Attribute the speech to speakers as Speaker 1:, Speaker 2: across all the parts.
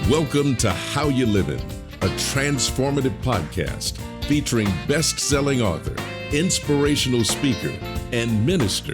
Speaker 1: Welcome to How You Livin', a transformative podcast featuring best-selling author, inspirational speaker, and minister,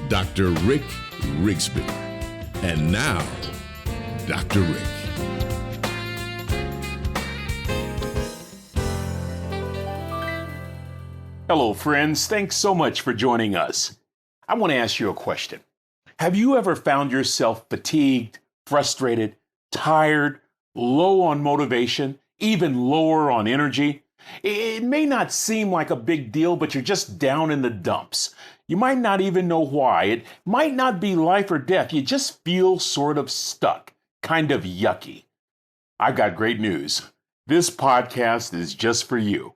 Speaker 1: Dr. Rick Rigsby. And now, Dr. Rick.
Speaker 2: Hello, friends. Thanks so much for joining us. I want to ask you a question. Have you ever found yourself fatigued, frustrated, tired, low on motivation, even lower on energy? It may not seem like a big deal, but you're just down in the dumps. You might not even know why. It might not be life or death. You just feel sort of stuck, kind of yucky. I've got great news. This podcast is just for you.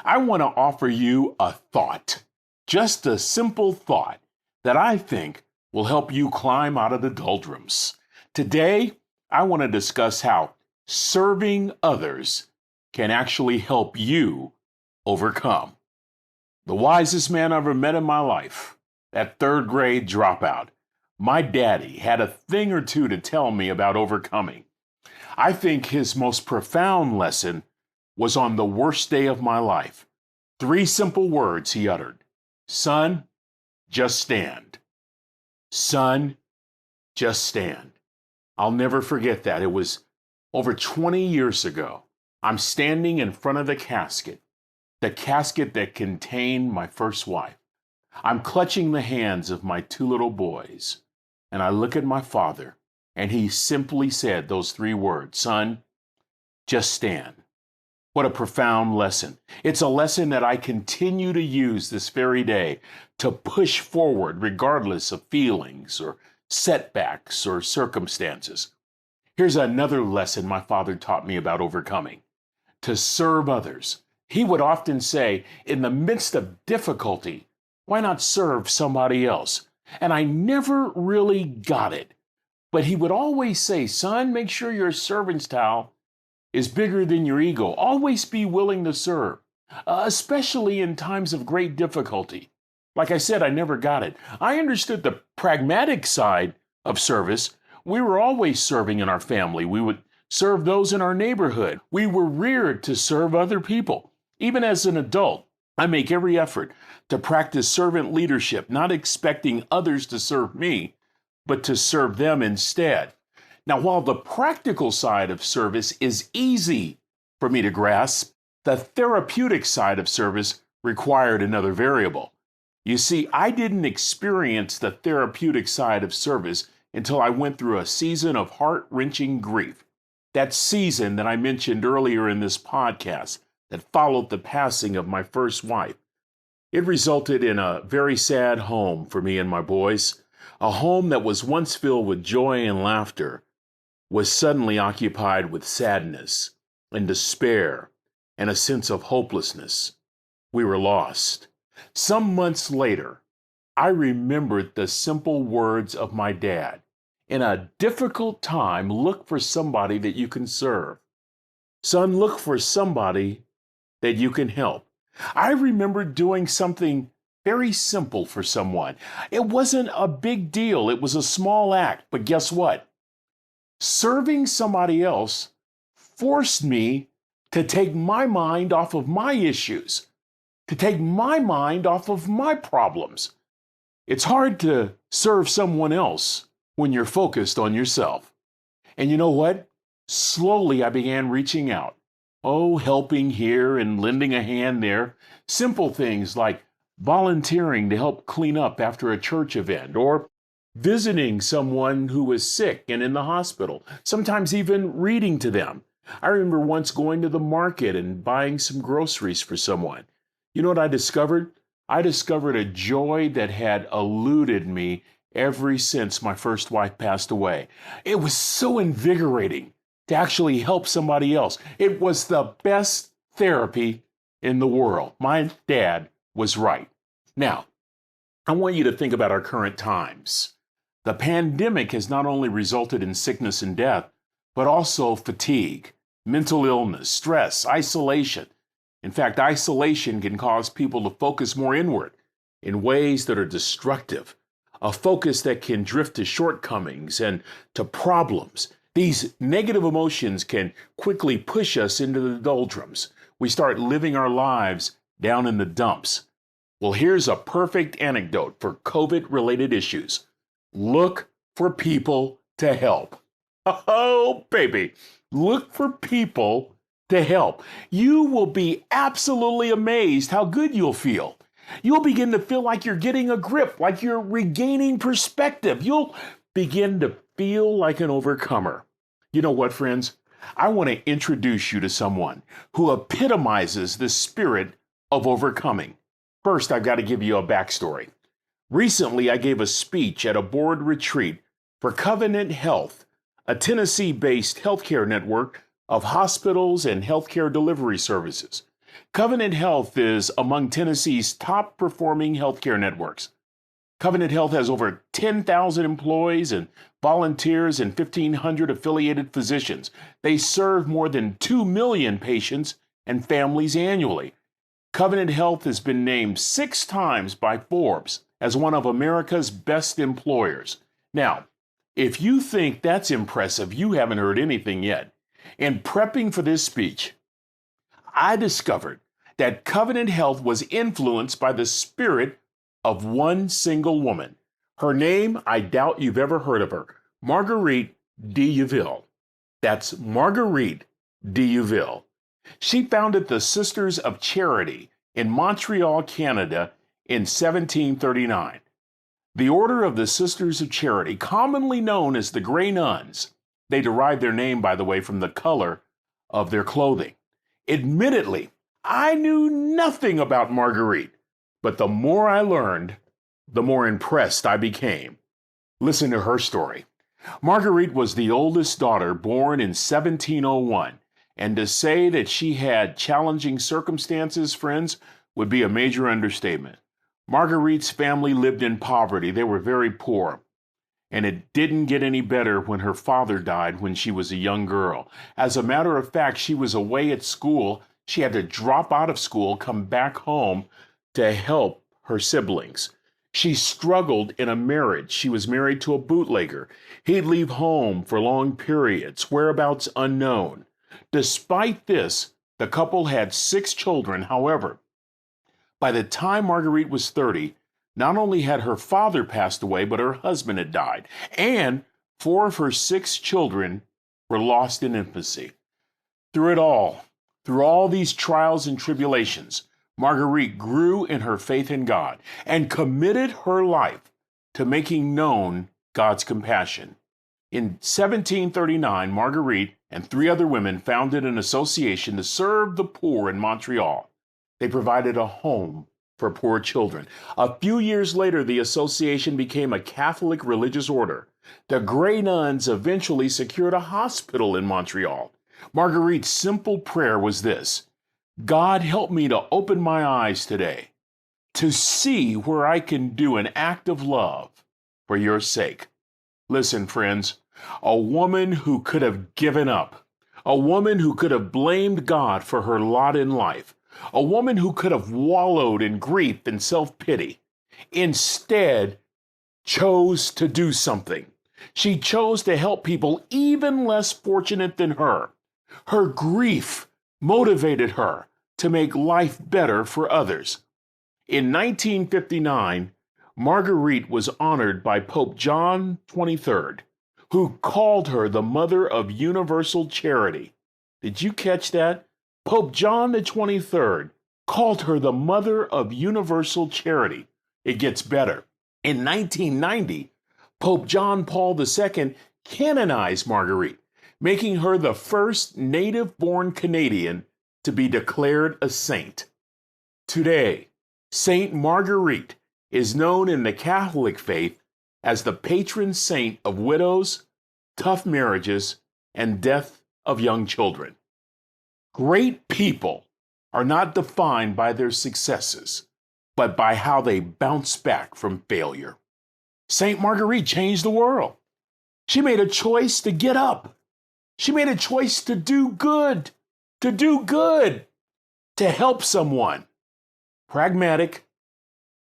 Speaker 2: I want to offer you a thought, just a simple thought that I think will help you climb out of the doldrums. Today, I want to discuss how serving others can actually help you overcome. The wisest man I ever met in my life, that third grade dropout, my daddy had a thing or two to tell me about overcoming. I think his most profound lesson was on the worst day of my life. 3 simple words he uttered. Son, just stand. Son, just stand. I'll never forget that. It was over 20 years ago. I'm standing in front of the casket that contained my first wife. I'm clutching the hands of my 2 little boys, and I look at my father, and he simply said those 3 words, son, just stand. What a profound lesson. It's a lesson that I continue to use this very day to push forward regardless of feelings or setbacks or circumstances. Here's another lesson my father taught me about overcoming. To serve others. He would often say, in the midst of difficulty, why not serve somebody else? And I never really got it. But he would always say, son, make sure your servant's towel is bigger than your ego. Always be willing to serve, especially in times of great difficulty. Like I said, I never got it. I understood the pragmatic side of service. We were always serving in our family. We would serve those in our neighborhood. We were reared to serve other people. Even as an adult, I make every effort to practice servant leadership, not expecting others to serve me, but to serve them instead. Now, while the practical side of service is easy for me to grasp, the therapeutic side of service required another variable. You see, I didn't experience the therapeutic side of service until I went through a season of heart-wrenching grief. That season that I mentioned earlier in this podcast that followed the passing of my first wife. It resulted in a very sad home for me and my boys. A home that was once filled with joy and laughter was suddenly occupied with sadness and despair and a sense of hopelessness. We were lost. Some months later, I remembered the simple words of my dad. In a difficult time, look for somebody that you can serve. Son, look for somebody that you can help. I remember doing something very simple for someone. It wasn't a big deal. It was a small act, but guess what? Serving somebody else forced me to take my mind off of my issues, to take my mind off of my problems. It's hard to serve someone else when you're focused on yourself. And you know what? Slowly I began reaching out. Oh, helping here and lending a hand there. Simple things like volunteering to help clean up after a church event or visiting someone who was sick and in the hospital, sometimes even reading to them. I remember once going to the market and buying some groceries for someone. You know what I discovered? I discovered a joy that had eluded me ever since my first wife passed away. It was so invigorating to actually help somebody else. It was the best therapy in the world. My dad was right. Now, I want you to think about our current times. The pandemic has not only resulted in sickness and death, but also fatigue, mental illness, stress, isolation. In fact, isolation can cause people to focus more inward in ways that are destructive, a focus that can drift to shortcomings and to problems. These negative emotions can quickly push us into the doldrums. We start living our lives down in the dumps. Well, here's a perfect anecdote for COVID-related issues. Look for people to help. Oh, baby, look for people to help. You will be absolutely amazed how good you'll feel. You'll begin to feel like you're getting a grip, like you're regaining perspective. You'll begin to feel like an overcomer. You know what, friends? I want to introduce you to someone who epitomizes the spirit of overcoming. First, I've got to give you a backstory. Recently, I gave a speech at a board retreat for Covenant Health, a Tennessee-based healthcare network of hospitals and healthcare delivery services. Covenant Health is among Tennessee's top performing healthcare networks. Covenant Health has over 10,000 employees and volunteers and 1,500 affiliated physicians. They serve more than 2 million patients and families annually. Covenant Health has been named 6 times by Forbes as one of America's best employers. Now, if you think that's impressive, you haven't heard anything yet. In prepping for this speech, I discovered that Covenant Health was influenced by the spirit of one single woman. Her name, I doubt you've ever heard of her, Marguerite d'Youville. That's Marguerite d'Youville. She founded the Sisters of Charity in Montreal, Canada in 1739. The Order of the Sisters of Charity, commonly known as the Grey Nuns, they derived their name, by the way, from the color of their clothing. Admittedly, I knew nothing about Marguerite, but the more I learned, the more impressed I became. Listen to her story. Marguerite was the oldest daughter, born in 1701, and to say that she had challenging circumstances, friends, would be a major understatement. Marguerite's family lived in poverty. They were very poor. And it didn't get any better when her father died when she was a young girl. As a matter of fact, she was away at school. She had to drop out of school, come back home to help her siblings. She struggled in a marriage. She was married to a bootlegger. He'd leave home for long periods, whereabouts unknown. Despite this, the couple had 6 children. However, by the time Marguerite was 30, not only had her father passed away, but her husband had died, and 4 of her 6 children were lost in infancy. Through all these trials and tribulations, Marguerite grew in her faith in God and committed her life to making known God's compassion. In 1739, Marguerite and 3 other women founded an association to serve the poor in Montreal. They provided a home for poor children. A few years later, the association became a Catholic religious order. The Grey Nuns eventually secured a hospital in Montreal. Marguerite's simple prayer was this: God, help me to open my eyes today to see where I can do an act of love for your sake. Listen, friends, a woman who could have given up, a woman who could have blamed God for her lot in life, a woman who could have wallowed in grief and self-pity, instead chose to do something. She chose to help people even less fortunate than her. Her grief motivated her to make life better for others. In 1959, Marguerite was honored by Pope John XXIII, who called her the Mother of Universal Charity. Did you catch that? Pope John XXIII called her the Mother of Universal Charity. It gets better. In 1990, Pope John Paul II canonized Marguerite, making her the first native-born Canadian to be declared a saint. Today, Saint Marguerite is known in the Catholic faith as the patron saint of widows, tough marriages, and death of young children. Great people are not defined by their successes, but by how they bounce back from failure. Saint Marguerite changed the world. She made a choice to get up. She made a choice to do good, to help someone. Pragmatic,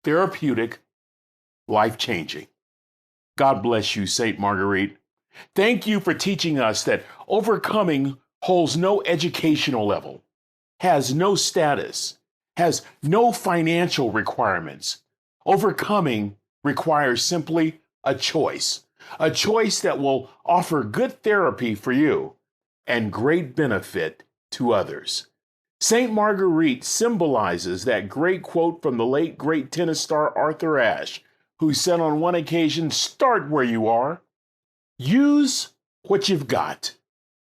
Speaker 2: therapeutic, life-changing. God bless you, Saint Marguerite. Thank you for teaching us that overcoming holds no educational level, has no status, has no financial requirements. Overcoming requires simply a choice that will offer good therapy for you and great benefit to others. St. Marguerite symbolizes that great quote from the late great tennis star Arthur Ashe, who said on one occasion, "Start where you are, use what you've got,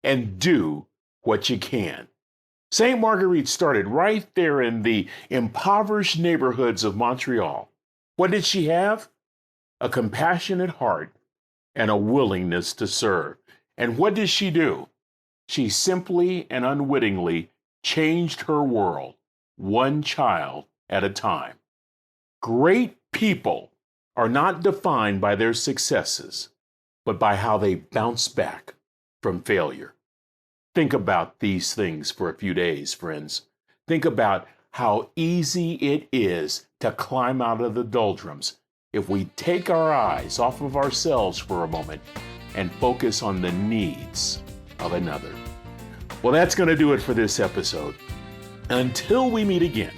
Speaker 2: and do what you can." St. Marguerite started right there in the impoverished neighborhoods of Montreal. What did she have? A compassionate heart and a willingness to serve. And what did she do? She simply and unwittingly changed her world, one child at a time. Great people are not defined by their successes, but by how they bounce back from failure. Think about these things for a few days, friends. Think about how easy it is to climb out of the doldrums if we take our eyes off of ourselves for a moment and focus on the needs of another. Well, that's going to do it for this episode. Until we meet again,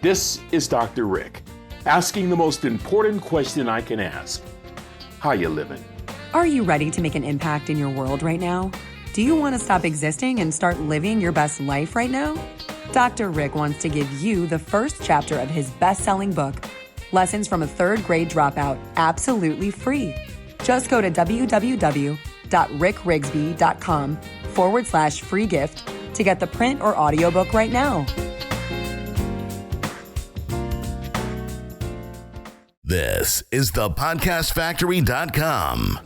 Speaker 2: this is Dr. Rick, asking the most important question I can ask. How you living?
Speaker 3: Are you ready to make an impact in your world right now? Do you want to stop existing and start living your best life right now? Dr. Rick wants to give you the first chapter of his best-selling book, Lessons from a Third Grade Dropout, absolutely free. Just go to www.rickrigsby.com/free gift to get the print or audiobook right now.
Speaker 4: This is thepodcastfactory.com.